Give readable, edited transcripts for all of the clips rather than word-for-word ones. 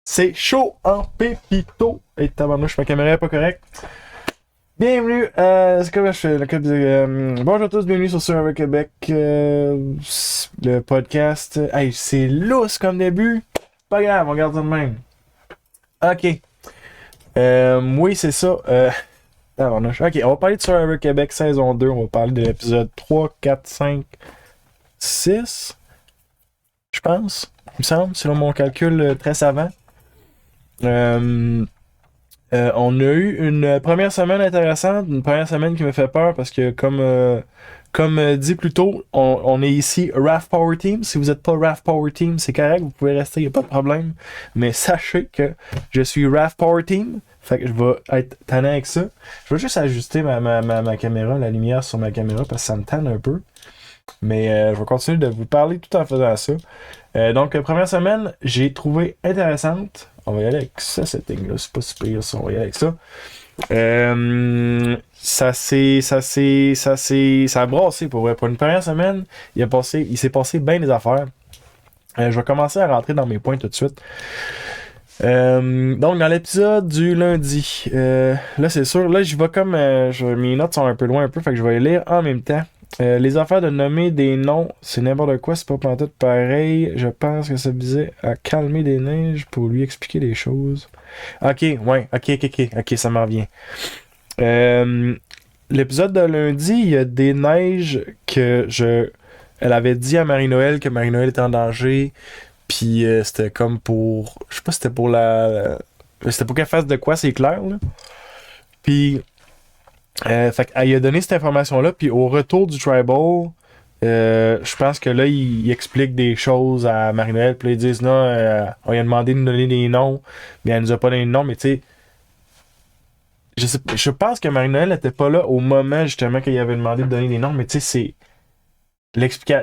C'est chaud en pépito. Et tabarnouche, ma caméra est pas correcte. Bienvenue à... C'est comme je fais bonjour à tous, bienvenue sur Survivor Québec. Le podcast. Hey, c'est lousse comme début. Pas grave, on garde ça de même. Ok. Oui, c'est ça. Tabarnouche. Ok, on va parler de Survivor Québec saison 2. On va parler de l'épisode 3, 4, 5, 6. Je pense. Il me semble, selon mon calcul très savant. On a eu une première semaine intéressante, une première semaine qui me fait peur parce que comme dit plus tôt, on est ici RAF Power Team. Si vous n'êtes pas RAF Power Team, c'est correct, vous pouvez rester, il n'y a pas de problème. Mais sachez que je suis RAF Power Team, fait que je vais être tannant avec ça. Je vais juste ajuster ma caméra, la lumière sur ma caméra parce que ça me tanne un peu. Mais je vais continuer de vous parler tout en faisant ça. Donc, première semaine, j'ai trouvé intéressante. On va y aller avec ça, setting là. C'est pas super ça. On va y aller avec ça. Ça a brassé pour vrai. Pour une première semaine, il s'est passé bien des affaires. Je vais commencer à rentrer dans mes points tout de suite. Donc, dans l'épisode du lundi, là, c'est sûr, là, j'y vais comme. Mes notes sont un peu loin, un peu, fait que je vais les lire en même temps. Les affaires de nommer des noms, c'est n'importe quoi, c'est pas pantoute pareil. Je pense que ça visait à calmer des neiges pour lui expliquer les choses. Ok, ouais, ok, ça m'en vient. L'épisode de lundi, il y a des neiges Elle avait dit à Marie-Noël que Marie-Noël était en danger, puis c'était comme pour... Je sais pas si c'était pour c'était pour qu'elle fasse de quoi, c'est clair, là. Puis... fait qu'elle a donné cette information-là, puis au retour du Tribal, je pense que là, il explique des choses à Marie-Noël, puis ils disent non, on lui a demandé de nous donner des noms, mais elle nous a pas donné de noms, mais tu sais, je pense que Marie-Noël n'était pas là au moment justement qu'il avait demandé de donner des noms, mais tu sais, c'est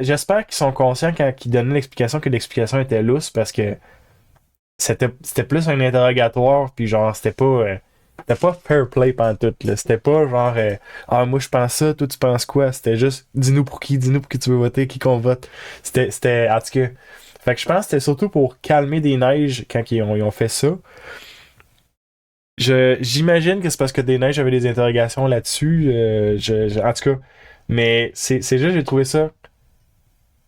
j'espère qu'ils sont conscients quand ils donnaient l'explication que l'explication était lousse, parce que c'était plus un interrogatoire, puis genre, c'était pas fair play pantoute, là. C'était pas genre moi je pense ça, toi tu penses quoi? C'était juste dis-nous pour qui tu veux voter, qui qu'on vote. C'était en tout cas. Fait que je pense que c'était surtout pour calmer des neiges quand ils ont fait ça. J'imagine que c'est parce que des neiges avait des interrogations là-dessus. En tout cas. Mais c'est juste j'ai trouvé ça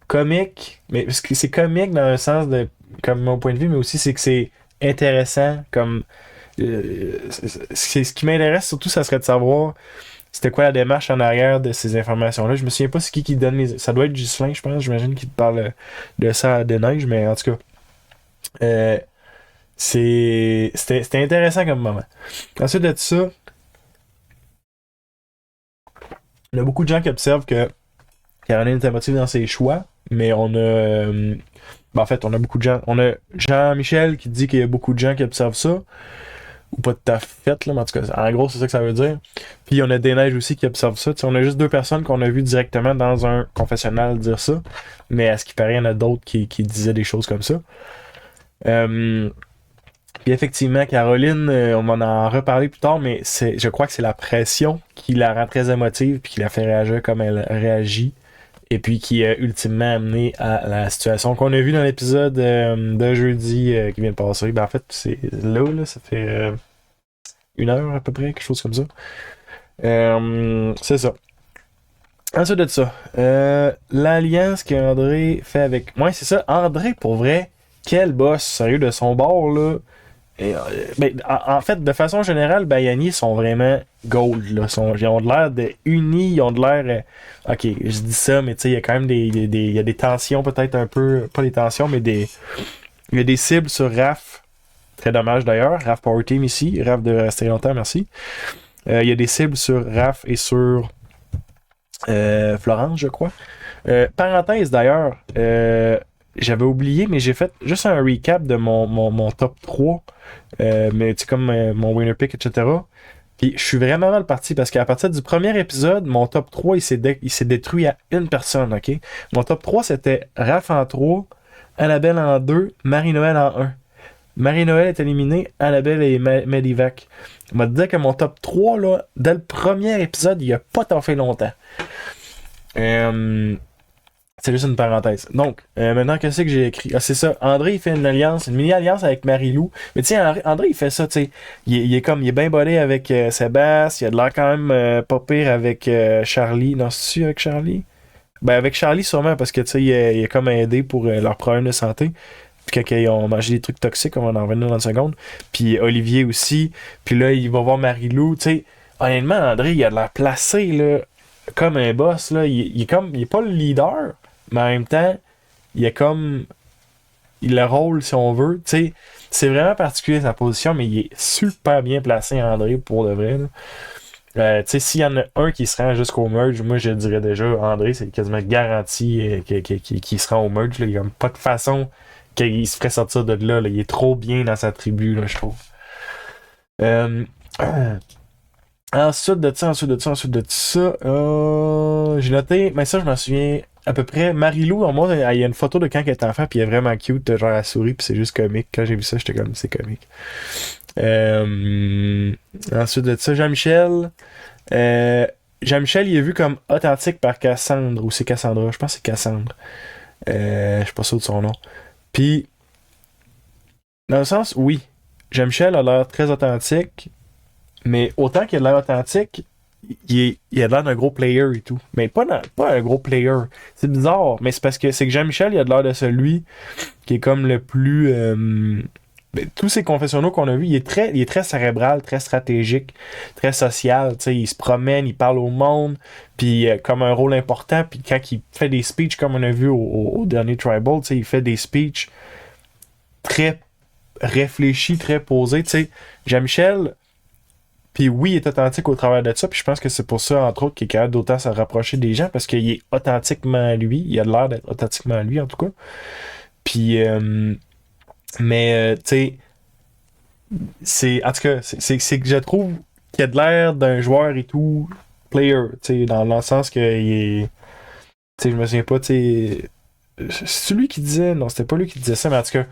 comique. Mais parce que c'est comique dans un sens de comme mon point de vue, mais aussi c'est que c'est intéressant comme ce qui m'intéresse surtout, ça serait de savoir c'était quoi la démarche en arrière de ces informations-là. Je me souviens pas c'est qui donne les... Ça doit être Ghislain, je pense. J'imagine qu'il parle de ça à des neiges, mais en tout cas, euh, c'était intéressant comme moment. Ensuite de ça, il y a beaucoup de gens qui observent que Caroline est émotive dans ses choix, mais on a... en fait, on a beaucoup de gens. On a Jean-Michel qui dit qu'il y a beaucoup de gens qui observent ça. Ou pas tout à fait, là, mais en tout cas, en gros, c'est ça que ça veut dire. Puis on a des neiges aussi qui observent ça. T'sais, on a juste 2 personnes qu'on a vues directement dans un confessionnal dire ça. Mais à ce qui paraît, il y en a d'autres qui disaient des choses comme ça. Puis effectivement, Caroline, on m'en a reparlé plus tard, mais je crois que c'est la pression qui la rend très émotive puis qui la fait réagir comme elle réagit. Et puis qui a ultimement amené à la situation qu'on a vue dans l'épisode de jeudi qui vient de passer. Ben en fait, c'est là, ça fait 1 heure à peu près, quelque chose comme ça. C'est ça. Ensuite de ça, l'alliance qu'André fait avec... Ouais, c'est ça, André, pour vrai, quel boss, sérieux, de son bord, là. Et, en fait, de façon générale, Bayani sont vraiment gold. Là. Ils ont de l'air unis, ils ont de l'air... ok, je dis ça, mais tu sais, il y a quand même il y a des tensions peut-être un peu... Pas des tensions, mais il y a des cibles sur Raph. Très dommage d'ailleurs. Raph Power Team ici. Raph de rester longtemps, merci. Il y a des cibles sur Raph et sur Florence, je crois. Parenthèse d'ailleurs, j'avais oublié, mais j'ai fait juste un recap de mon top 3. Mais tu sais, comme mon winner pick, etc. Puis je suis vraiment mal parti parce qu'à partir du premier épisode, mon top 3 il s'est détruit à une personne, ok? Mon top 3 c'était Raph en 3, Annabelle en 2, Marie-Noël en 1. Marie-Noël est éliminée, Annabelle et Medivac. On m'a dit que mon top 3, là, dès le premier épisode, il a pas tant fait longtemps. C'est juste une parenthèse. Donc, maintenant, qu'est-ce que j'ai écrit? Ah, c'est ça. André, il fait une alliance, une mini-alliance avec Marie-Lou. Mais tu sais, André, il fait ça, tu sais. Il est bien bolé avec Sébastien. Il a de l'air quand même pas pire avec Charlie. Non, c'est-tu avec Charlie? Ben, avec Charlie, sûrement, parce que, tu sais, il a comme aidé pour leurs problèmes de santé. Puis quand ils ont mangé des trucs toxiques, on va en revenir dans une seconde. Puis Olivier aussi. Puis là, il va voir Marie-Lou. Tu sais, honnêtement, André, il a de l'air placé, là, comme un boss, là. Il est comme, il est pas le leader, mais en même temps, il a comme le rôle, si on veut. Tu sais, c'est vraiment particulier sa position, mais il est super bien placé, André, pour de vrai, là. Tu sais, s'il y en a un qui se rend jusqu'au merge, moi je dirais déjà, André, c'est quasiment garanti qu'il se rend au merge. Là. Il n'y a comme pas de façon qu'il se ferait sortir de là, là. Il est trop bien dans sa tribu, là, je trouve. Euh, ensuite de ça, j'ai noté, mais ça je m'en souviens à peu près. Marilou, en moi, il y a une photo de quand elle était enfant, puis elle est vraiment cute, genre la souris, puis c'est juste comique. Quand j'ai vu ça, j'étais comme, c'est comique. Euh, ensuite de ça, Jean-Michel. Euh, Jean-Michel, il est vu comme authentique par Cassandre, ou c'est Cassandra, je pense que c'est Cassandre. Je suis pas sûr de son nom. Puis, dans le sens, oui, Jean-Michel a l'air très authentique, mais autant qu'il a l'air authentique, il a l'air d'un gros player et tout. Mais pas un gros player. C'est bizarre, mais c'est parce que c'est que Jean-Michel, il a l'air de celui qui est comme le plus. Tous ces confessionnaux qu'on a vus, il est très cérébral, très stratégique, très social. Tu sais, il se promène, il parle au monde, puis comme un rôle important. Puis quand il fait des speeches, comme on a vu au dernier Tribal, tu sais, il fait des speeches très réfléchis, très posés. Tu sais, Jean-Michel, puis oui, il est authentique au travers de ça. Puis je pense que c'est pour ça, entre autres, qu'il est capable d'autant se rapprocher des gens, parce qu'il est authentiquement lui. Il a l'air d'être authentiquement lui, en tout cas. Puis, mais, tu sais, en tout cas, c'est que je trouve qu'il a de l'air d'un joueur et tout, player, tu sais, dans le sens que il est, tu sais, je me souviens pas, tu sais, c'est lui qui disait, non, c'était pas lui qui disait ça, mais en tout cas,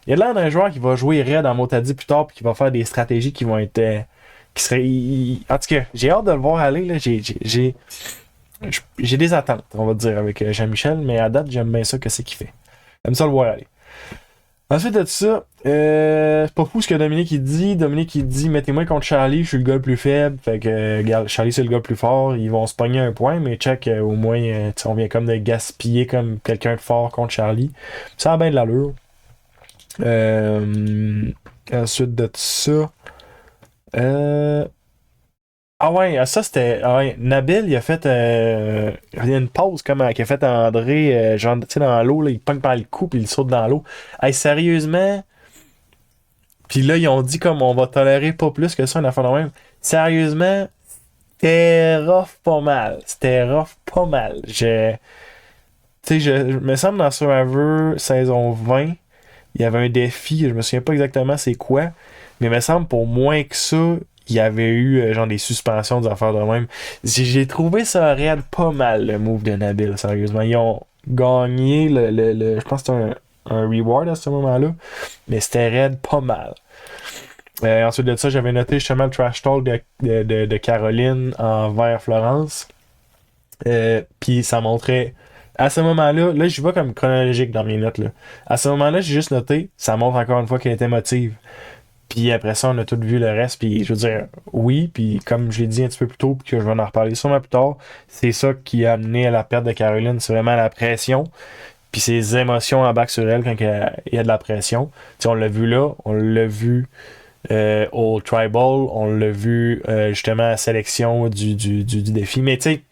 il a l'air d'un joueur qui va jouer raid en Motadi plus tard, puis qui va faire des stratégies qui vont être, qui seraient, en tout cas, j'ai hâte de le voir aller, là, j'ai des attentes, on va dire, avec Jean-Michel, mais à date, j'aime bien ça, que c'est qu'il fait. J'aime ça le voir aller. Ensuite de ça, c'est pas fou ce que Dominique il dit. Dominique il dit mettez-moi contre Charlie, je suis le gars le plus faible. Fait que regarde, Charlie c'est le gars le plus fort, ils vont se pogner un point, mais check au moins on vient comme de gaspiller comme quelqu'un de fort contre Charlie. Ça a bien de l'allure. Euh, ensuite de ça. Euh, ah ouais, ça c'était. Ah ouais, Nabil, il a fait il y a une pause comme qu'il a fait à André, genre, tu sais, dans l'eau, là, il pogne par le cou puis il saute dans l'eau. Hey, sérieusement, puis là, ils ont dit comme on va tolérer pas plus que ça, une affaire de même. Sérieusement, c'était rough pas mal. C'était rough pas mal. Tu sais, je me semble dans Survivor saison 20, il y avait un défi, je me souviens pas exactement c'est quoi, mais il me semble pour moins que ça, il y avait eu genre des suspensions des affaires de même. J'ai trouvé ça raide pas mal le move de Nabil, sérieusement. Ils ont gagné je pense que c'était un reward à ce moment-là, mais c'était raide pas mal. Ensuite de ça, j'avais noté justement le trash talk de Caroline envers Florence. Puis ça montrait. À ce moment-là, là, je vois comme chronologique dans mes notes. Là. À ce moment-là, j'ai juste noté, ça montre encore une fois qu'elle était motive. Puis après ça, on a tout vu le reste. Puis je veux dire, oui, puis comme je l'ai dit un petit peu plus tôt, puis que je vais en reparler sûrement plus tard, c'est ça qui a amené à la perte de Caroline. C'est vraiment la pression. Puis ses émotions embarquent sur elle quand il y a de la pression. Tu sais, on l'a vu là, on l'a vu au Tribal, on l'a vu justement à la sélection du défi. Mais tu sais,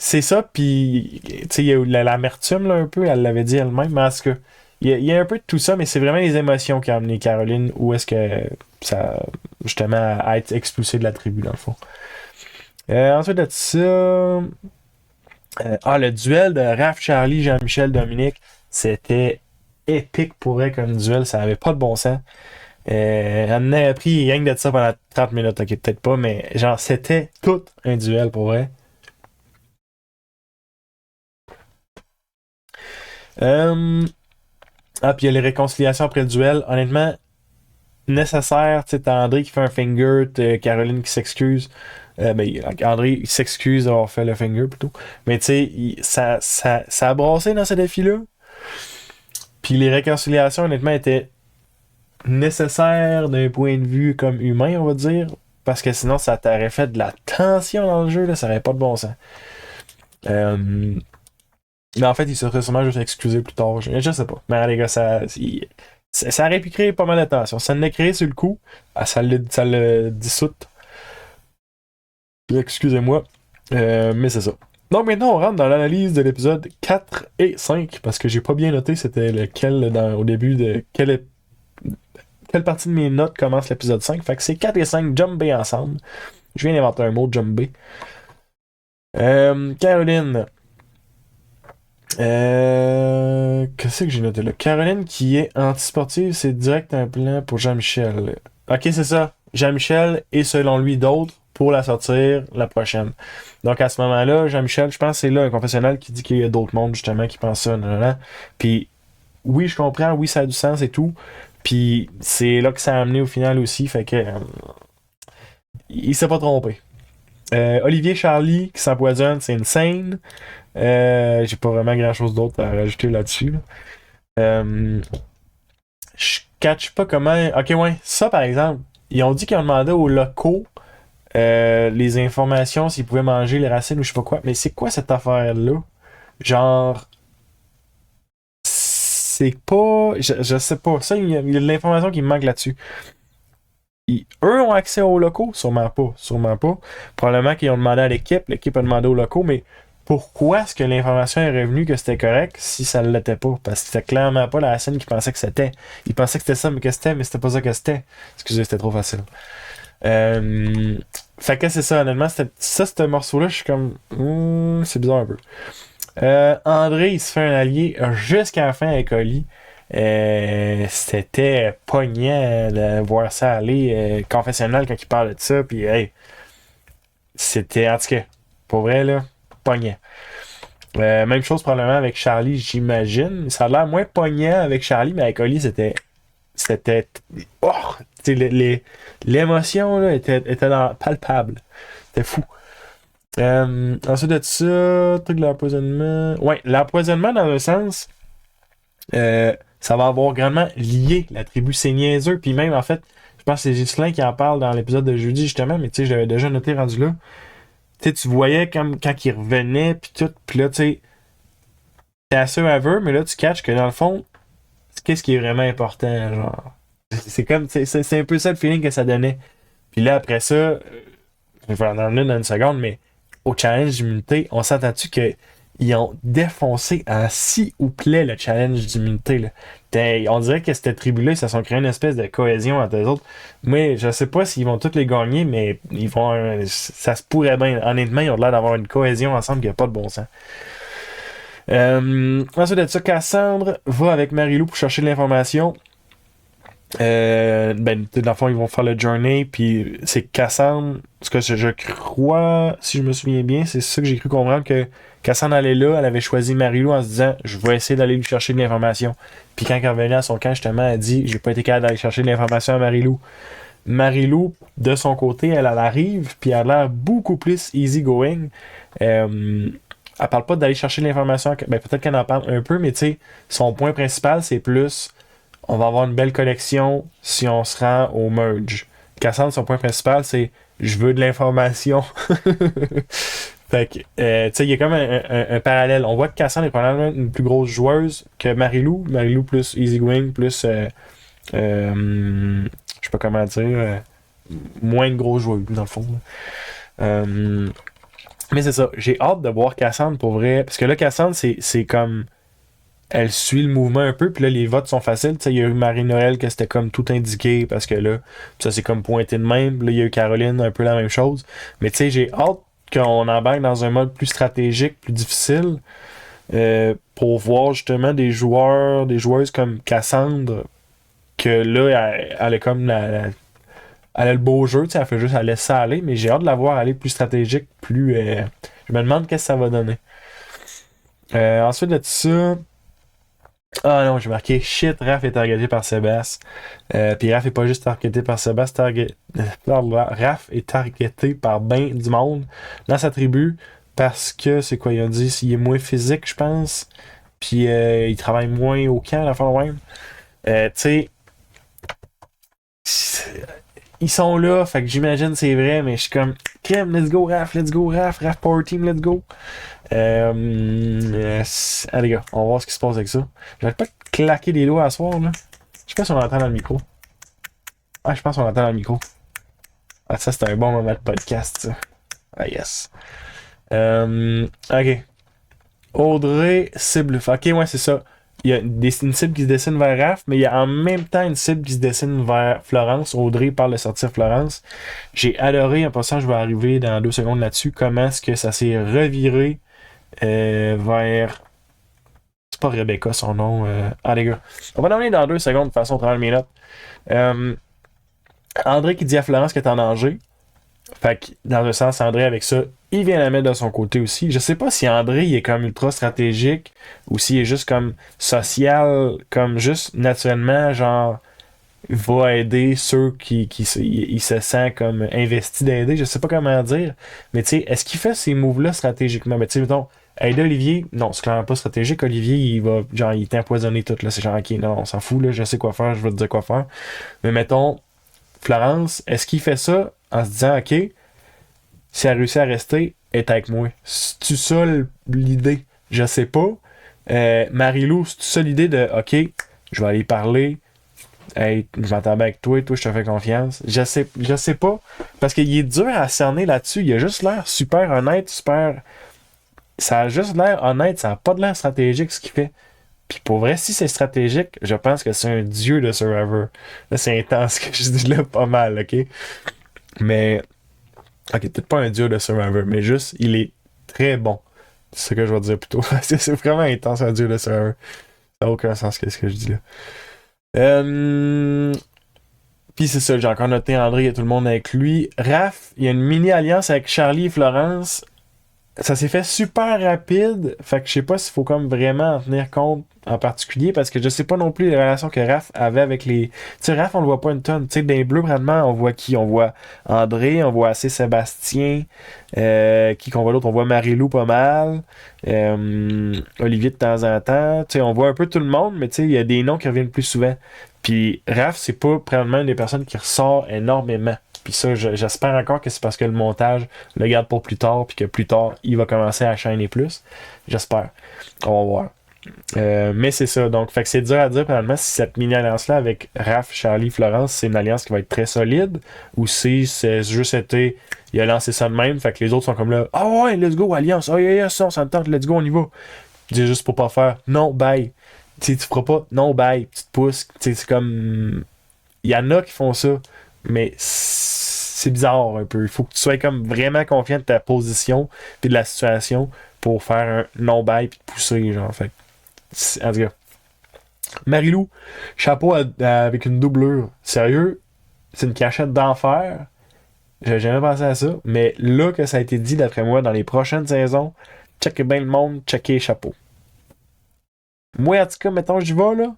c'est ça, puis tu sais, il y a eu l'amertume là, un peu, elle l'avait dit elle-même, mais en tout cas, il y a un peu de tout ça, mais c'est vraiment les émotions qui ont amené Caroline où est-ce que ça, justement, à être expulsée de la tribu, dans le fond. Ensuite de ça, le duel de Raph, Charlie, Jean-Michel, Dominique, c'était épique pour elle comme duel, ça avait pas de bon sens. Elle en a pris rien que de ça pendant 30 minutes, ok, peut-être pas, mais genre, c'était tout un duel pour vrai. Euh, puis il y a les réconciliations après le duel. Honnêtement, nécessaire. Tu sais, t'as André qui fait un finger, t'as Caroline qui s'excuse. André, il s'excuse d'avoir fait le finger plutôt. Mais tu sais, ça a brassé dans ce défi-là. Puis les réconciliations, honnêtement, étaient nécessaires d'un point de vue comme humain, on va dire. Parce que sinon, ça t'aurait fait de la tension dans le jeu, là, ça aurait pas de bon sens. Mais en fait, il serait sûrement juste excusé plus tard. Je sais pas. Mais les gars, ça aurait pu créer pas mal de tension. Ça l'a créé sur le coup. Ça l'a dissoute. Excusez-moi. Mais c'est ça. Donc maintenant, on rentre dans l'analyse de l'épisode 4 et 5. Parce que j'ai pas bien noté c'était lequel au début de. Quelle partie de mes notes commence l'épisode 5. Fait que c'est 4 et 5 jumbés ensemble. Je viens d'inventer un mot, jumbé. Caroline. Qu'est-ce que j'ai noté là? Caroline qui est antisportive, c'est direct un plan pour Jean-Michel. Ok, c'est ça. Jean-Michel et selon lui d'autres pour la sortir la prochaine. Donc à ce moment-là, Jean-Michel, je pense que c'est là un confessionnal qui dit qu'il y a d'autres mondes justement qui pensent ça. Puis oui, je comprends, oui, ça a du sens et tout. Puis c'est là que ça a amené au final aussi, fait que il s'est pas trompé. Olivier Charlie qui s'empoisonne, c'est insane. J'ai pas vraiment grand chose d'autre à rajouter là-dessus. Je catch pas comment. Ok, ouais, ça par exemple, ils ont dit qu'ils ont demandé aux locaux les informations s'ils pouvaient manger les racines ou je sais pas quoi. Mais c'est quoi cette affaire-là? Genre. C'est pas. Je sais pas. Ça, il y a de l'information qui me manque là-dessus. Eux ont accès aux locaux? Sûrement pas. Sûrement pas. Probablement qu'ils ont demandé à l'équipe. L'équipe a demandé aux locaux, mais pourquoi est-ce que l'information est revenue que c'était correct si ça ne l'était pas? Parce que c'était clairement pas la scène qui pensait que c'était. Ils pensaient que c'était ça, mais c'était pas ça que c'était. Excusez, c'était trop facile. Fait que c'est ça, honnêtement. Ce morceau-là, je suis comme. C'est bizarre un peu. André, il se fait un allié jusqu'à la fin avec Oli. C'était poignant de voir ça aller confessionnel quand il parle de ça. Puis, hey, c'était, en tout cas, pour vrai, là, poignant. Même chose probablement avec Charlie, j'imagine. Ça a l'air moins poignant avec Charlie, mais avec Oli, c'était. Oh! L'émotion là, était palpable. C'était fou. Ensuite de ça, truc de l'empoisonnement. Ouais, l'empoisonnement, dans un sens, ça va avoir grandement lié la tribu C'est niaiseux. Puis même, en fait, je pense que c'est Ghislain qui en parle dans l'épisode de jeudi, justement, mais tu sais, je l'avais déjà noté rendu là. Tu sais, tu voyais comme quand il revenait, puis tout, puis là, tu sais, t'es assez aveu, mais là, tu catches que dans le fond, qu'est-ce qui est vraiment important, genre. C'est comme, c'est un peu ça le feeling que ça donnait. Puis là, après ça, je vais en emmener dans une seconde, mais au challenge d'immunité, on s'entend-tu qu'ils ont défoncé en s'il ou plaît le challenge d'immunité, là. On dirait que cette tribu-là, ils se sont créés une espèce de cohésion entre eux autres. Moi, je sais pas s'ils vont tous les gagner, mais ils vont. Ça se pourrait bien. Honnêtement, ils ont l'air d'avoir une cohésion ensemble qui n'a pas de bon sens. Ensuite de ça, Cassandre va avec Marie-Lou pour chercher de l'information. Dans le fond, ils vont faire le journey, puis c'est Cassandre, ce que je crois, si je me souviens bien, c'est ça que j'ai cru comprendre, que Cassandre allait là, elle avait choisi Marie-Lou en se disant, je vais essayer d'aller lui chercher de l'information. Puis quand elle revenait à son camp, justement, elle dit, j'ai pas été capable d'aller chercher de l'information à Marie-Lou. Marie-Lou, de son côté, elle arrive, puis elle a l'air beaucoup plus easy-going. Elle parle pas d'aller chercher de l'information, peut-être qu'elle en parle un peu, mais tu sais, son point principal, c'est plus on va avoir une belle connexion si on se rend au merge. Cassandre, son point principal, c'est je veux de l'information. Fait que, tu sais, il y a comme un parallèle. On voit que Cassandre est probablement une plus grosse joueuse que Marie-Lou. Marie-Lou plus easygoing, plus, je sais pas comment dire, moins de gros joueurs, dans le fond. Mais c'est ça. J'ai hâte de voir Cassandre pour vrai. Parce que là, Cassandre, c'est comme elle suit le mouvement un peu, puis là, les votes sont faciles. Il y a eu Marie-Noël que c'était comme tout indiqué, parce que là, ça c'est comme pointé de même. Là, il y a eu Caroline, un peu la même chose. Mais tu sais, j'ai hâte qu'on embarque dans un mode plus stratégique, plus difficile, pour voir justement des joueuses comme Cassandre, que là, elle est comme elle a le beau jeu, elle fait juste, elle laisse ça aller, mais j'ai hâte de la voir aller plus stratégique, plus. Je me demande qu'est-ce que ça va donner. Ensuite de ça. Ah non, j'ai marqué shit, Raph est targeté par Sébastien. Puis Raph est pas juste targeté par Sébastien, Raph est targeté par ben du monde dans sa tribu parce que c'est quoi, il a dit, il est moins physique, je pense. Puis il travaille moins au camp, la fin de même. Tu sais, ils sont là, fait que j'imagine c'est vrai, mais je suis comme, crème, let's go, Raph Power Team, let's go. Allez, gars, on va voir ce qui se passe avec ça. J'arrête pas de claquer les doigts à soir, là. Je sais pas si on entend dans le micro. Ah, je pense qu'on entend dans le micro. Ah, ça, c'est un bon moment de podcast, ça. Ah, yes. Ok. Audrey cible. Ok, ouais, c'est ça. Il y a une cible qui se dessine vers Raph, mais il y a en même temps une cible qui se dessine vers Florence. Audrey parle de sortir Florence. J'ai adoré, en passant, je vais arriver dans 2 secondes là-dessus, comment est-ce que ça s'est reviré vers. C'est pas Rebecca son nom. Ah les gars. On va donner dans 2 secondes de façon à travers mes notes. Euh, André qui dit à Florence qu'elle est en danger. Fait que dans un sens, André avec ça, il vient la mettre de son côté aussi. Je sais pas si André il est comme ultra stratégique ou s'il est juste comme social, comme juste naturellement, genre va aider ceux il se sent comme investi d'aider. Je sais pas comment dire. Mais tu sais, est-ce qu'il fait ces moves-là stratégiquement? Mais tu sais, mettons, aider Olivier, non, c'est clairement pas stratégique. Olivier, il va, genre, il est empoisonné tout, là. C'est genre, ok, non, on s'en fout, là, je sais quoi faire, je vais te dire quoi faire. Mais mettons, Florence, est-ce qu'il fait ça en se disant, ok, si elle réussit à rester, elle est avec moi? C'est-tu ça l'idée? Je sais pas. Marie-Lou, c'est-tu ça l'idée de, ok, je vais aller parler, hey, je m'entends bien avec toi, je te fais confiance. Je sais pas. Parce qu'il est dur à cerner là-dessus. Il a juste l'air super honnête, super. Ça a juste l'air honnête, ça a pas de l'air stratégique ce qu'il fait. Puis pour vrai, si c'est stratégique, je pense que c'est un dieu de Survivor. Là, c'est intense ce que je dis là, pas mal, ok? Mais. Ok, peut-être pas un dieu de Survivor, mais juste, il est très bon. C'est ce que je vais dire plutôt. C'est vraiment intense un dieu de Survivor. Ça n'a aucun sens ce que je dis là. Euh, Puis c'est ça, j'ai encore noté André, il y a tout le monde avec lui. Raph, il y a une mini-alliance avec Charlie et Florence. Ça s'est fait super rapide, fait que je sais pas s'il faut comme vraiment en tenir compte en particulier, parce que je sais pas non plus les relations que Raph avait avec les... Tu sais, Raph, on le voit pas une tonne. Tu sais, dans les bleus, vraiment, on voit qui? On voit André, on voit assez Sébastien, qui qu'on voit l'autre? On voit Marie-Lou pas mal, Olivier de temps en temps. Tu sais, on voit un peu tout le monde, mais tu sais, il y a des noms qui reviennent plus souvent. Puis Raph, c'est pas probablement une des personnes qui ressort énormément. Puis ça, j'espère encore que c'est parce que le montage le garde pour plus tard, puis que plus tard, il va commencer à chaîner plus. J'espère. On va voir. Mais c'est ça. Donc, fait que c'est dur à dire, probablement, si cette mini-alliance-là avec Raph, Charlie, Florence, c'est une alliance qui va être très solide, ou si c'est juste été, il a lancé ça de même, fait que les autres sont comme là, ah ouais, let's go, alliance, oh yeah, ça, on s'entend, let's go, on y va. C'est juste pour pas faire, non, bye. Tu sais, tu feras pas, non, bye, petite pouce. Tu sais, c'est comme, il y en a qui font ça, mais c'est bizarre un peu. Il faut que tu sois comme vraiment confiant de ta position puis de la situation pour faire un non-bail puis te pousser, genre. Fait en tout cas. Marilou, chapeau avec une doublure. Sérieux, c'est une cachette d'enfer. J'avais jamais pensé à ça. Mais là que ça a été dit, d'après moi, dans les prochaines saisons, checkez bien le monde, checkez les chapeaux. Moi, en tout cas, mettons, j'y vais, là.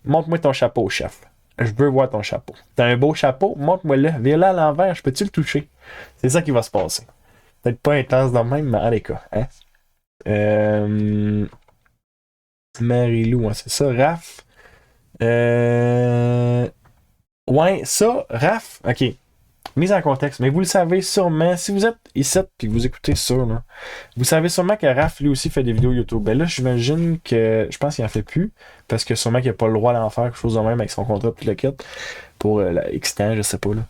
Montre-moi ton chapeau, chef. Je veux voir ton chapeau. T'as un beau chapeau? Montre-moi-le. Viens là à l'envers, je peux-tu le toucher? C'est ça qui va se passer. Peut-être pas intense dans le même, mais en les cas. Hein? Euh... Marie-Lou, hein, c'est ça. Raph. Ouais, ça, Raph. Ok. Mise en contexte. Mais vous le savez sûrement. Si vous êtes ici et que vous écoutez ça, là, vous savez sûrement que Raph, lui aussi, fait des vidéos YouTube. Ben là, j'imagine que. Je pense qu'il en fait plus. Parce que sûrement qu'il n'a pas le droit d'en faire quelque chose de même avec son contrat puis le kit. Pour la X temps, je sais pas. Là.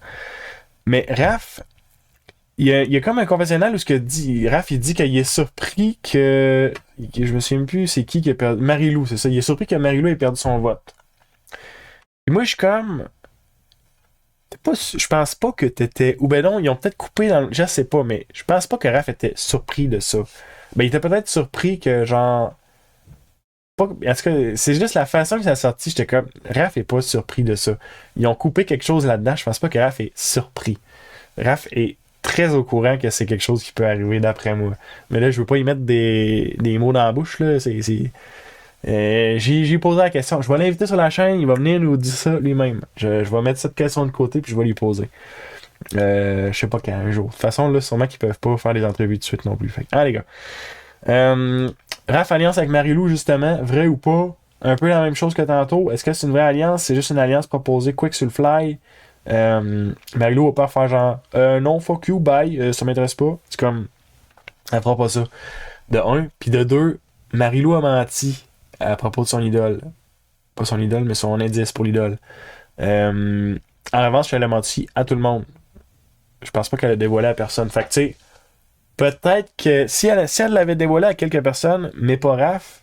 Mais Raph, il y a comme un confessionnal où ce que dit. Raph, il dit qu'il est surpris je me souviens plus c'est qui a perdu. Marie-Lou, c'est ça. Il est surpris que Marie-Lou ait perdu son vote. Et moi, je suis comme. Je pense pas que t'étais. Ou ben non, ils ont peut-être coupé dans. Je sais pas, mais je pense pas que Raph était surpris de ça. Ben, il était peut-être surpris que, genre. Pas... En tout cas, c'est juste la façon que ça a sorti. J'étais comme. Raph est pas surpris de ça. Ils ont coupé quelque chose là-dedans. Je pense pas que Raph est surpris. Raph est très au courant que c'est quelque chose qui peut arriver d'après moi. Mais là, je veux pas y mettre des mots dans la bouche, là. J'ai posé la question. Je vais l'inviter sur la chaîne, il va venir nous dire ça lui-même. Je vais mettre cette question de côté puis je vais lui poser. Je sais pas quand, un jour. De toute façon, là, sûrement qu'ils peuvent pas faire des entrevues de suite non plus. Fait que, les gars. Raph alliance avec Marie-Lou, justement, vrai ou pas? Un peu la même chose que tantôt. Est-ce que c'est une vraie alliance? C'est juste une alliance proposée quick sur le fly? Marie-Lou va pas faire genre non, fuck you, bye, ça m'intéresse pas. C'est comme, elle fera pas ça. De un. Puis de deux, Marie-Lou a menti à propos de son idole. Pas son idole, mais son indice pour l'idole. En revanche, elle a menti à tout le monde. Je pense pas qu'elle a dévoilé à personne. Fait que, tu sais, peut-être que si elle l'avait dévoilé à quelques personnes, mais pas Raph,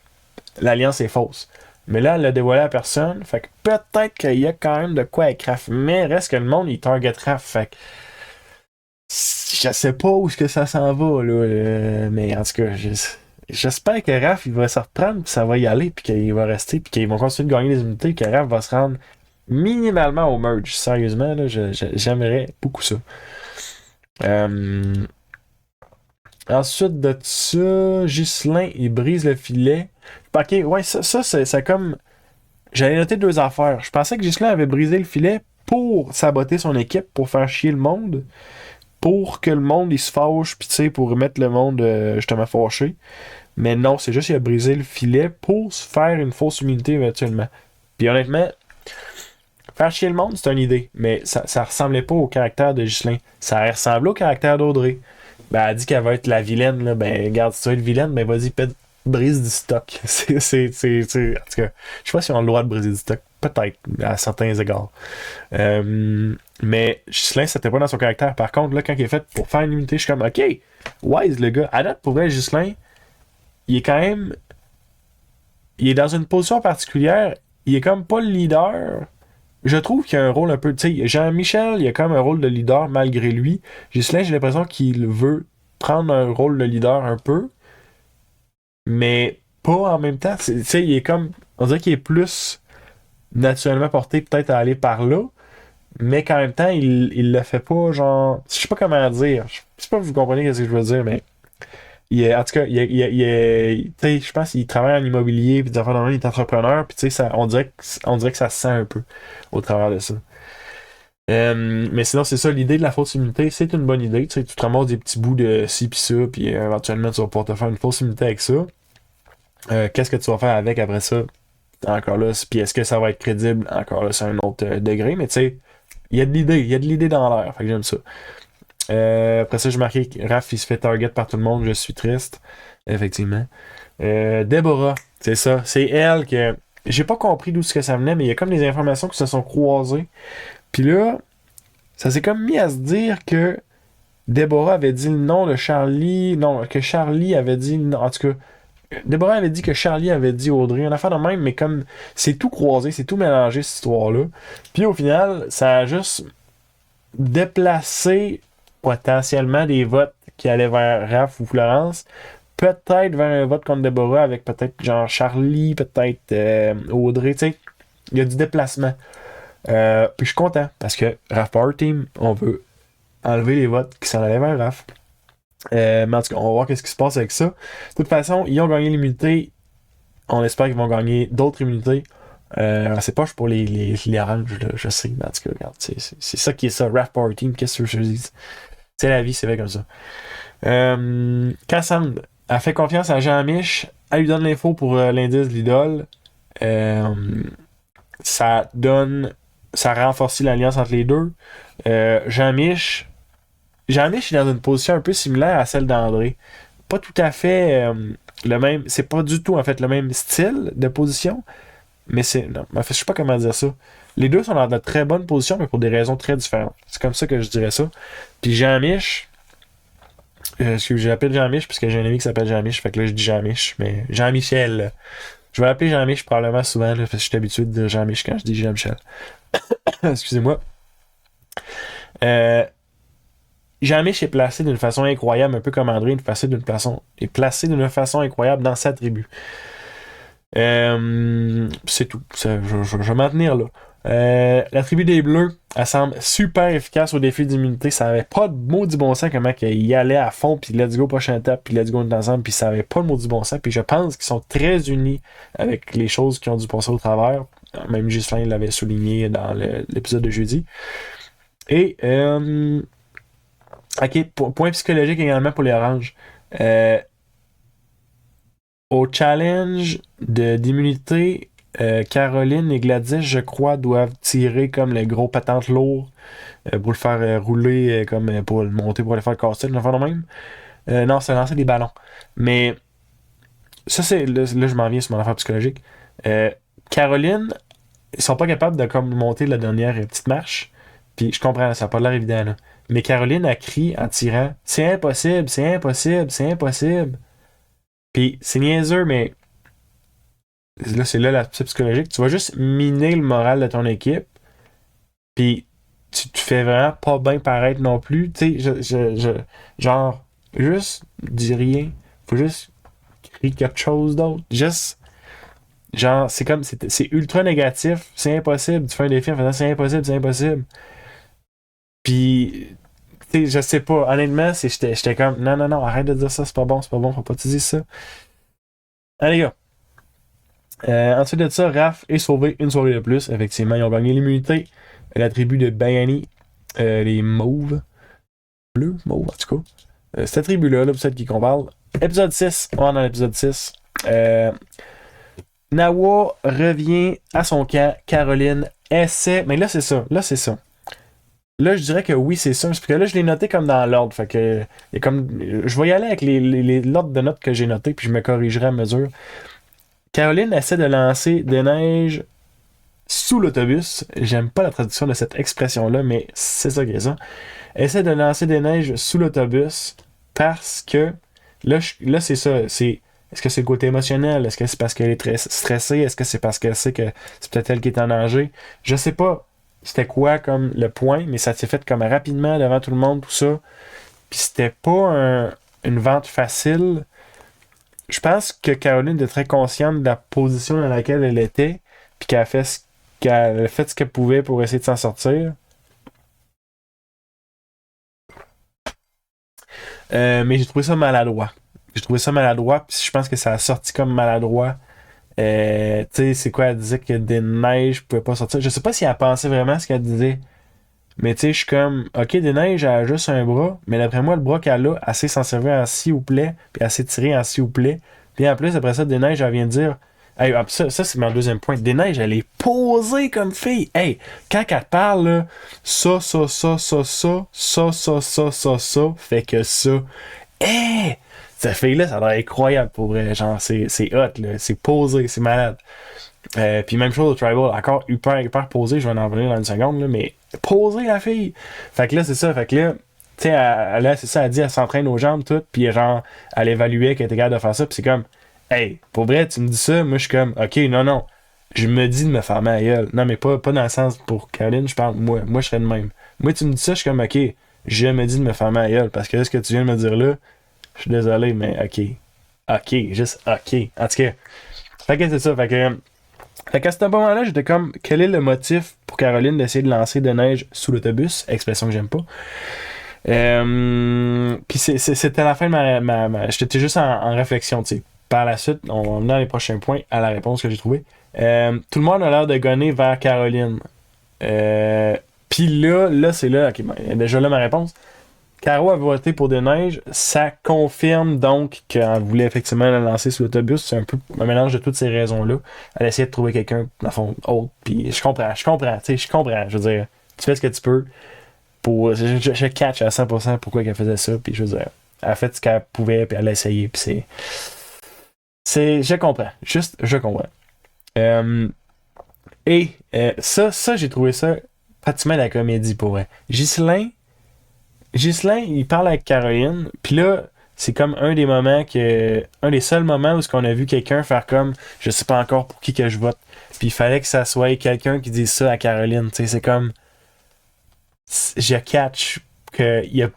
l'alliance est fausse. Mais là, elle l'a dévoilé à personne. Fait que peut-être qu'il y a quand même de quoi avec Raph. Mais reste que le monde, il target Raph. Fait que je sais pas où est-ce que ça s'en va, là. Mais en tout cas, j'espère que Raph, il va se reprendre, puis ça va y aller, puis qu'il va rester, puis qu'ils vont continuer de gagner des unités, que Raph va se rendre minimalement au merge. Sérieusement, là, j'aimerais beaucoup ça. Ensuite de ça, Ghislain, il brise le filet. Ok, ouais, ça c'est comme... J'avais noté deux affaires. Je pensais que Ghislain avait brisé le filet pour saboter son équipe, pour faire chier le monde, pour que le monde, il se fâche, puis tu sais, pour mettre le monde justement fâché. Mais non, c'est juste qu'il a brisé le filet pour se faire une fausse immunité éventuellement. Puis honnêtement, faire chier le monde, c'est une idée, mais ça ressemblait pas au caractère de Ghislain. Ça ressemblait au caractère d'Audrey. Ben, elle dit qu'elle va être la vilaine, là. Ben, regarde, si tu veux être vilaine, ben, vas-y, brise du stock. En tout cas, je sais pas si on a le droit de briser du stock. Peut-être, à certains égards. Mais Ghislain, c'était pas dans son caractère. Par contre, là, quand il est fait pour faire une unité, je suis comme, OK, wise, le gars. À date, pour vrai, Ghislain, il est quand même... Il est dans une position particulière. Il est comme pas le leader. Je trouve qu'il a un rôle un peu... Tu sais, Jean-Michel, il a quand même un rôle de leader malgré lui. Ghislain, j'ai l'impression qu'il veut prendre un rôle de leader un peu, mais pas en même temps. Tu sais, il est comme... On dirait qu'il est plus naturellement porté peut-être à aller par là, mais qu'en même temps, il le fait pas, genre... Je sais pas comment dire. Je sais pas si vous comprenez ce que je veux dire, mais... En tout cas, tu sais, je pense qu'il travaille en immobilier, puis des affaires dans le il est entrepreneur, puis tu sais, on dirait que ça se sent un peu au travers de ça. Mais sinon, c'est ça, l'idée de la fausse immunité, c'est une bonne idée. Tu sais, tu te ramasses des petits bouts de ci pis ça, puis éventuellement, tu vas pouvoir te faire une fausse immunité avec ça. Qu'est-ce que tu vas faire avec après ça? Encore là, puis est-ce que ça va être crédible? Encore là, c'est un autre degré, mais tu sais, il y a de l'idée dans l'air, fait que j'aime ça. Après ça, j'ai marqué que Raph, il se fait target par tout le monde, je suis triste. Effectivement. Déborah, c'est ça. C'est elle que... J'ai pas compris d'où ce que ça venait, mais il y a comme des informations qui se sont croisées. Puis là, ça s'est comme mis à se dire que Déborah avait dit le nom de Charlie. Non, que Charlie avait dit... Non, en tout cas, Déborah avait dit que Charlie avait dit Audrey. Une affaire de même, mais comme c'est tout croisé, c'est tout mélangé, cette histoire-là. Puis au final, ça a juste déplacé potentiellement des votes qui allaient vers Raph ou Florence, peut-être vers un vote contre Déborah avec peut-être genre Charlie, peut-être Audrey, tu sais, il y a du déplacement. Puis je suis content parce que Raph Power Team, on veut enlever les votes qui s'en allaient vers Raph. Mais en tout cas, on va voir qu'est-ce qui se passe avec ça. De toute façon, ils ont gagné l'immunité. On espère qu'ils vont gagner d'autres immunités. C'est pas pour les oranges, là, je sais, mais en tout cas, regarde, c'est ça qui est ça, Raph Power Team, qu'est-ce que je dis? C'est la vie, c'est fait comme ça. Cassandre a fait confiance à Jean-Mich, elle lui donne l'info pour l'indice de l'idole. Ça renforce l'alliance entre les deux. Jean-Mich est dans une position un peu similaire à celle d'André. Pas tout à fait le même, c'est pas du tout en fait le même style de position, mais non, en fait, je sais pas comment dire ça. Les deux sont dans de très bonnes positions, mais pour des raisons très différentes. C'est comme ça que je dirais ça. Puis Jean-Mich, je l'appelle Jean-Mich parce que j'ai un ami qui s'appelle Jean-Mich, fait que là je dis Jean-Mich, mais Jean-Michel. Je vais l'appeler Jean-Mich probablement souvent, là, parce que je suis habitué de dire Jean-Mich quand je dis Jean-Michel. Excusez-moi. Jean-Mich est placé d'une façon incroyable, un peu comme André, est placé d'une façon incroyable dans sa tribu. C'est tout. Je vais m'en tenir là. La tribu des Bleus, elle semble super efficace au défi d'immunité. Ça avait pas de maudit bon sens comment qu'il y allait à fond, puis let's go prochaine étape, puis let's go on est ensemble, puis ça avait pas de maudit bon sens. Puis je pense qu'ils sont très unis avec les choses qui ont dû passer au travers. Même Ghislain l'avait souligné dans l'épisode de jeudi. Et, ok, point psychologique également pour les Oranges. Au challenge d'immunité, Caroline et Gladys, je crois, doivent tirer comme les gros patentes lourds pour le faire rouler, comme pour le monter, pour le faire casser, une affaire de même. Non, c'est lancer des ballons. Mais ça, c'est là, je m'en viens sur mon affaire psychologique. Caroline, ils sont pas capables de comme monter la dernière petite marche. Puis je comprends, ça n'a pas l'air évident, là. Mais Caroline a crié en tirant c'est impossible, c'est impossible, c'est impossible. Puis c'est niaiseux, mais là, c'est là l'aspect psychologique. Tu vas juste miner le moral de ton équipe. Puis tu te fais vraiment pas bien paraître non plus. Tu sais, genre, juste dis rien. Faut juste crier quelque chose d'autre. Juste, genre, c'est comme, c'est ultra négatif. C'est impossible. Tu fais un défi en faisant c'est impossible, c'est impossible. Puis, tu sais, je sais pas. Honnêtement, j'étais comme, non, non, non, arrête de dire ça, c'est pas bon, faut pas te dire ça. Allez, les gars. Ensuite de ça, Raph est sauvé une soirée de plus. Effectivement, ils ont gagné l'immunité. La tribu de Bayani, les mauves. Bleus, mauves en tout cas. Cette tribu-là, pour celle qui qu'on parle. Épisode 6, on est dans l'épisode 6. Nawa revient à son camp. Caroline essaie. Mais là, c'est ça. Là, je dirais que oui, c'est ça. Parce que là, je l'ai noté comme dans l'ordre. Fait que, je vais y aller avec l'ordre de notes que j'ai noté, puis je me corrigerai à mesure. Caroline essaie de lancer des neiges sous l'autobus. J'aime pas la traduction de cette expression-là, mais c'est ça qui est ça. Essaie de lancer des neiges sous l'autobus parce que là c'est ça. Est-ce que c'est le côté émotionnel? Est-ce que c'est parce qu'elle est très stressée? Est-ce que c'est parce qu'elle sait que c'est peut-être elle qui est en danger? Je sais pas c'était quoi comme le point, mais ça s'est fait comme rapidement devant tout le monde, tout ça. Puis c'était pas une vente facile. Je pense que Caroline était très consciente de la position dans laquelle elle était, puis qu'elle a fait ce qu'elle pouvait pour essayer de s'en sortir. Mais j'ai trouvé ça maladroit. Puis je pense que ça a sorti comme maladroit. Tu sais, c'est quoi, elle disait que des neiges pouvaient pas sortir. Je sais pas si elle pensait vraiment ce qu'elle disait. Mais tu sais, je suis comme, ok, des neiges, elle a juste un bras, mais d'après moi, le bras qu'elle a, elle sait s'en servir en s'il vous plaît, puis elle sait tirer en s'il vous plaît. Puis en plus, après ça, des neiges, elle vient de dire, hey, ça c'est mon deuxième point. Des neiges, elle est posée comme fille. Hey, quand elle te parle, là, ça, fait que ça. Hey! Cette fille-là, ça a l'air incroyable pour vrai. Genre, c'est hot, là. C'est posé, c'est malade. Puis même chose au Tribal, encore hyper posé, je vais en revenir dans une seconde, là, mais posé la fille. Fait que là, c'est ça, fait que là, tu sais, là, c'est ça, elle dit, elle s'entraîne aux jambes, tout, puis genre, elle évaluait qu'elle était capable de faire ça, puis c'est comme, hey, pour vrai, tu me dis ça, moi je suis comme, ok, non, je me dis de me faire ma gueule. Non, mais pas dans le sens pour Caroline, je parle, moi je serais de même. Moi, tu me dis ça, je suis comme, ok, je me dis de me faire ma gueule, parce que là, ce que tu viens de me dire là, je suis désolé, mais ok, juste ok. En tout cas, fait que c'est ça, fait qu'à ce moment-là, j'étais comme, quel est le motif pour Caroline d'essayer de lancer de neige sous l'autobus? Expression que j'aime pas. Puis c'était la fin de j'étais juste en réflexion, tu sais. Par la suite, on va dans les prochains points à la réponse que j'ai trouvée. Tout le monde a l'air de gonner vers Caroline. Puis là, c'est là, ok, déjà là ma réponse. Caro a voté pour des neiges, ça confirme donc qu'elle voulait effectivement la lancer sur l'autobus. C'est un peu un mélange de toutes ces raisons-là. Elle essayait de trouver quelqu'un, dans le fond, autre. Puis je comprends, tu sais, je comprends. Je veux dire, tu fais ce que tu peux. Je catch à 100% pourquoi elle faisait ça. Puis je veux dire, elle a fait ce qu'elle pouvait, puis elle a essayé. Puis je comprends. Juste, je comprends. Ça, j'ai trouvé ça pratiquement de la comédie pour vrai. Ghislain, il parle avec Caroline, puis là, c'est comme un des seuls moments où on a vu quelqu'un faire comme, je sais pas encore pour qui que je vote, puis il fallait que ça soit quelqu'un qui dise ça à Caroline, tu sais, c'est comme, je catch qu'il il a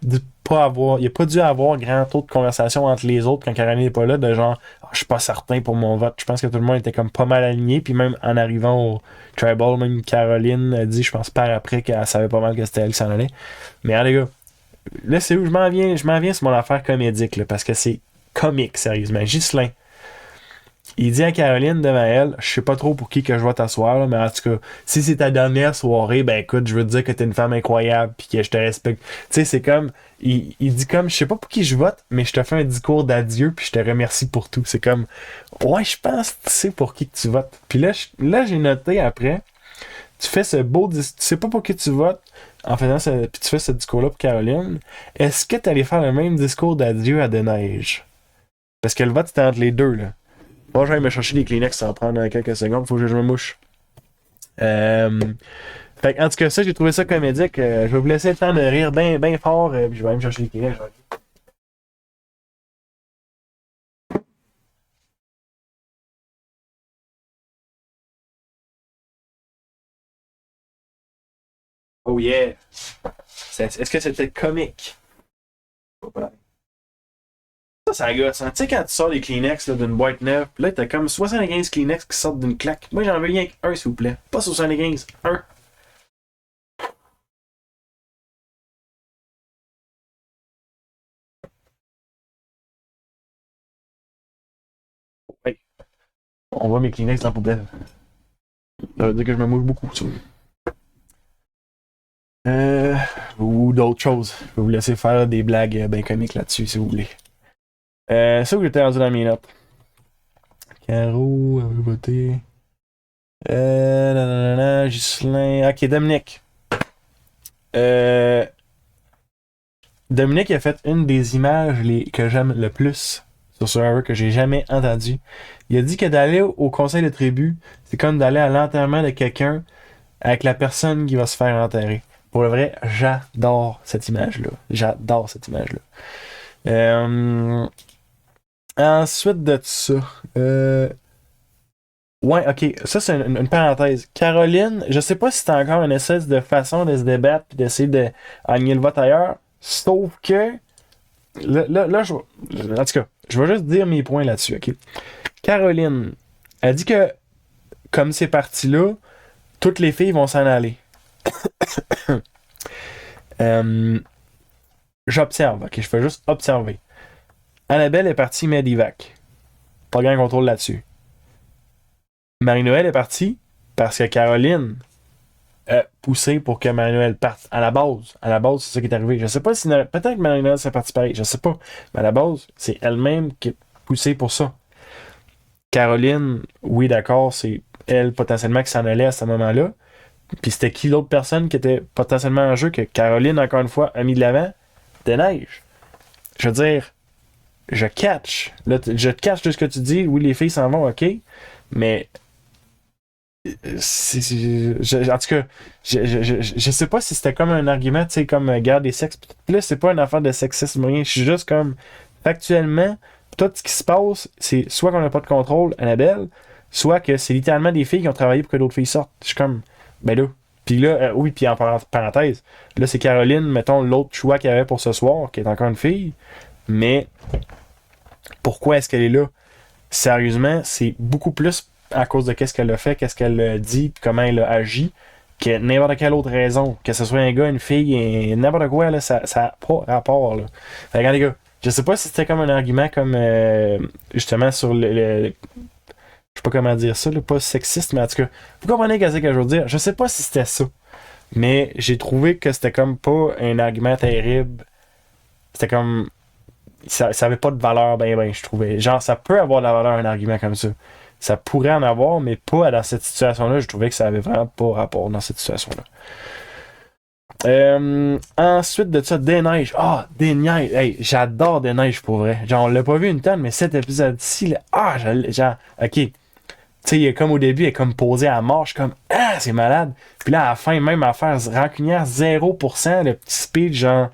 pas dû avoir grand taux de conversation entre les autres quand Caroline n'est pas là, de genre, ah, je suis pas certain pour mon vote. Je pense que tout le monde était comme pas mal aligné, puis même en arrivant au Tribal, même Caroline a dit, je pense par après qu'elle savait pas mal que c'était elle qui s'en allait. Mais les gars, là c'est où je m'en viens sur mon affaire comédique, là, parce que c'est comique, sérieusement. Ghislain, il dit à Caroline devant elle, je sais pas trop pour qui que je vais t'asseoir, là, mais en tout cas, si c'est ta dernière soirée, ben écoute, je veux te dire que t'es une femme incroyable puis que je te respecte. Tu sais, c'est comme, il dit comme, je sais pas pour qui je vote, mais je te fais un discours d'adieu puis je te remercie pour tout. C'est comme, ouais, je pense que tu sais pour qui que tu votes. Puis là j'ai noté après, tu fais ce beau discours, tu sais pas pour qui tu votes, puis tu fais ce discours-là pour Caroline. Est-ce que t'allais faire le même discours d'adieu à Deneiges? Parce que le vote c'était entre les deux, là. Bon, je vais me chercher des Kleenex, ça va prendre quelques secondes, faut que je me mouche. Fait en tout cas, ça, j'ai trouvé ça comédique. Je vais vous laisser le temps de rire bien ben fort, puis je vais aller me chercher des Kleenex. Oh yeah! Est-ce que c'était comique? Ça agace, hein. Tu sais, quand tu sors des Kleenex là, d'une boîte neuve, pis là, t'as comme 75 Kleenex qui sortent d'une claque. Moi, j'en veux rien qu'un, s'il vous plaît. Pas 75, un. Hey, on voit mes Kleenex dans la poubelle. Ça veut dire que je me mouche beaucoup, ça. Euh, ou d'autres choses. Je vais vous laisser faire des blagues bien comiques là-dessus, si vous voulez. C'est où j'étais rendu dans mes notes. Caro, elle veut voter. Nanana, Ghislain. Ok, Dominique. Euh, Dominique a fait une des images que j'aime le plus sur Survivor que j'ai jamais entendu. Il a dit que d'aller au conseil de tribu, c'est comme d'aller à l'enterrement de quelqu'un avec la personne qui va se faire enterrer. Pour le vrai, j'adore cette image-là. J'adore cette image-là. Ensuite de ça, ouais, ok, ça c'est une parenthèse. Caroline, je sais pas si c'est encore une espèce de façon de se débattre et d'essayer de aligner le vote ailleurs, sauf que, en tout cas, je vais juste dire mes points là-dessus, ok. Caroline, elle dit que, comme c'est parti là, toutes les filles vont s'en aller. J'observe, ok, je fais juste observer. Annabelle est partie Medivac. Pas grand contrôle là-dessus. Marie-Noël est partie parce que Caroline a poussé pour que Marie-Noël parte. À la base, c'est ça qui est arrivé. Je sais pas si peut-être que Marie-Noël s'est partie pareil, je sais pas. Mais à la base, c'est elle-même qui a poussé pour ça. Caroline, oui, d'accord, c'est elle potentiellement qui s'en allait à ce moment-là. Puis c'était qui l'autre personne qui était potentiellement en jeu que Caroline, encore une fois, a mis de l'avant? Deneiges. Je veux dire, je catch. Là, je catch de ce que tu dis. Oui, les filles s'en vont, ok. Mais en tout cas, je sais pas si c'était comme un argument, tu sais, comme guerre des sexes. Puis là, c'est pas une affaire de sexisme, rien. Je suis juste comme, factuellement, tout ce qui se passe, c'est soit qu'on n'a pas de contrôle, Annabelle, soit que c'est littéralement des filles qui ont travaillé pour que d'autres filles sortent. Je suis comme, ben là. Puis là, oui, puis en parenthèse, là, c'est Caroline, mettons, l'autre choix qu'il y avait pour ce soir, qui est encore une fille. Mais pourquoi est-ce qu'elle est là? Sérieusement, c'est beaucoup plus à cause de qu'est-ce qu'elle a fait, qu'est-ce qu'elle a dit, comment elle a agi, que n'importe quelle autre raison. Que ce soit un gars, une fille, et n'importe quoi, là, ça n'a pas rapport. Là. Fait que, les gars, je sais pas si c'était comme un argument comme justement sur je sais pas comment dire ça, là, pas sexiste, mais en tout cas, vous comprenez ce que je veux dire. Je sais pas si c'était ça. Mais j'ai trouvé que c'était comme pas un argument terrible. C'était comme. Ça avait pas de valeur, ben, je trouvais. Genre, ça peut avoir de la valeur un argument comme ça. Ça pourrait en avoir, mais pas dans cette situation-là. Je trouvais que ça avait vraiment pas rapport dans cette situation-là. Ensuite de ça, des neiges. Ah, des neiges. Hey, j'adore des neiges pour vrai. Genre, on l'a pas vu une tonne, mais cet épisode-ci, là, genre, ok. Tu sais, il est comme au début, il est comme posé à mort. Je suis comme, ah, c'est malade. Puis là, à la fin, même à faire rancunière 0%, le petit speed, genre,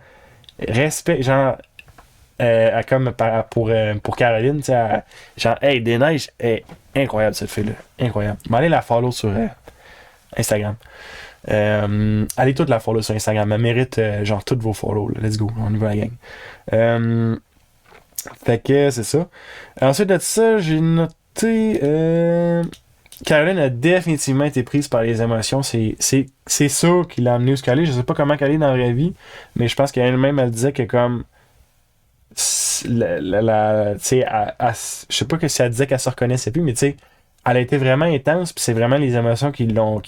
respect, genre, comme pour Caroline, tu sais, genre, hey, des neiges, hey, incroyable cette fille-là. Incroyable. Je vais aller la follow sur Instagram. Allez toutes la follow sur Instagram. Elle mérite genre toutes vos follow. Là. Let's go, on y va la gang. Fait que c'est ça. Ensuite de ça, j'ai noté. Caroline a définitivement été prise par les émotions. C'est ça qui l'a amenée jusqu'à aller. Je sais pas comment elle est dans la vraie vie, mais je pense qu'elle-même, elle disait que comme. Tu sais, je sais pas que si elle disait qu'elle se reconnaissait plus, mais tu sais, elle a été vraiment intense, puis c'est vraiment les émotions qui ont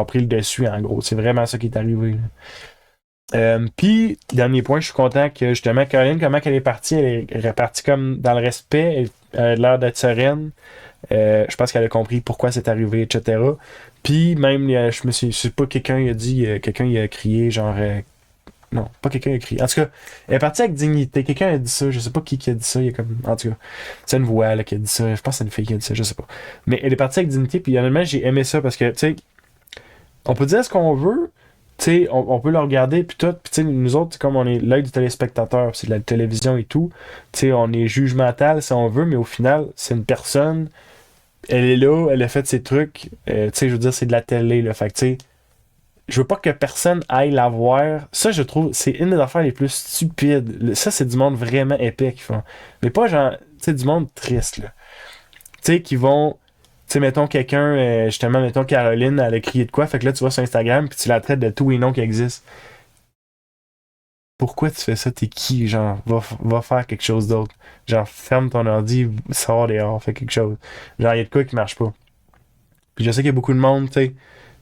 pris le dessus, en gros. C'est vraiment ça qui est arrivé. Puis, dernier point, je suis content que justement, Caroline, comment elle est partie, elle est partie comme dans le respect, elle a l'air d'être sereine. Je pense qu'elle a compris pourquoi c'est arrivé, etc. Puis, même, je sais pas, quelqu'un a crié, genre, non, pas quelqu'un a crié. En tout cas, elle est partie avec dignité. Quelqu'un a dit ça, je sais pas qui a dit ça, il y a comme, en tout cas, c'est une voix là, qui a dit ça, je pense que c'est une fille qui a dit ça, je sais pas. Mais elle est partie avec dignité, puis honnêtement, j'ai aimé ça parce que, tu sais, on peut dire ce qu'on veut, tu sais, on peut le regarder, puis tout, puis tu sais, nous autres, comme on est l'œil du téléspectateur, c'est de la télévision et tout, tu sais, on est jugemental si on veut, mais au final, c'est une personne, elle est là, elle a fait ses trucs, tu sais, je veux dire, c'est de la télé, là, fait que, tu sais, je veux pas que personne aille la voir. Ça, je trouve, c'est une des affaires les plus stupides. Ça, c'est du monde vraiment épais qui font. Mais pas genre, tu sais, du monde triste, là. Tu sais, qui vont, tu sais, mettons quelqu'un, justement, mettons Caroline, elle a crié de quoi, fait que là, tu vas sur Instagram, puis tu la traites de tout et non qui existe. Pourquoi tu fais ça? T'es qui? Genre, va faire quelque chose d'autre. Genre, ferme ton ordi, sors dehors, fais quelque chose. Genre, il y a de quoi qui marche pas. Puis je sais qu'il y a beaucoup de monde, tu sais.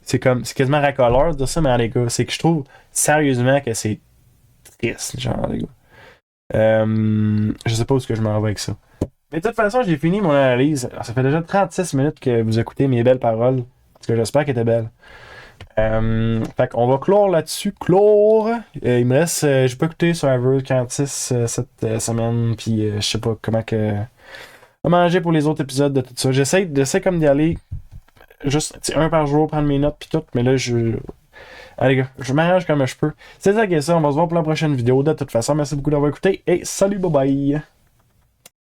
C'est quasiment racoleur de dire ça, mais les gars, c'est que je trouve sérieusement que c'est triste, genre, les gars. Je sais pas où est-ce que je m'en vais avec ça. Mais de toute façon, j'ai fini mon analyse. Alors, ça fait déjà 36 minutes que vous écoutez mes belles paroles. Parce que j'espère qu'elles étaient belles. Fait qu'on va clore là-dessus. Clore. Il me reste. J'ai pas écouté Survivor 46 cette semaine. Puis je sais pas comment que. Manger pour les autres épisodes de tout ça. J'essaie comme d'y aller juste un par jour, prendre mes notes puis tout. Mais là, allez gars, je m'arrange comme je peux. C'est ça que ça. On va se voir pour la prochaine vidéo. De toute façon, merci beaucoup d'avoir écouté. Et salut, bye bye.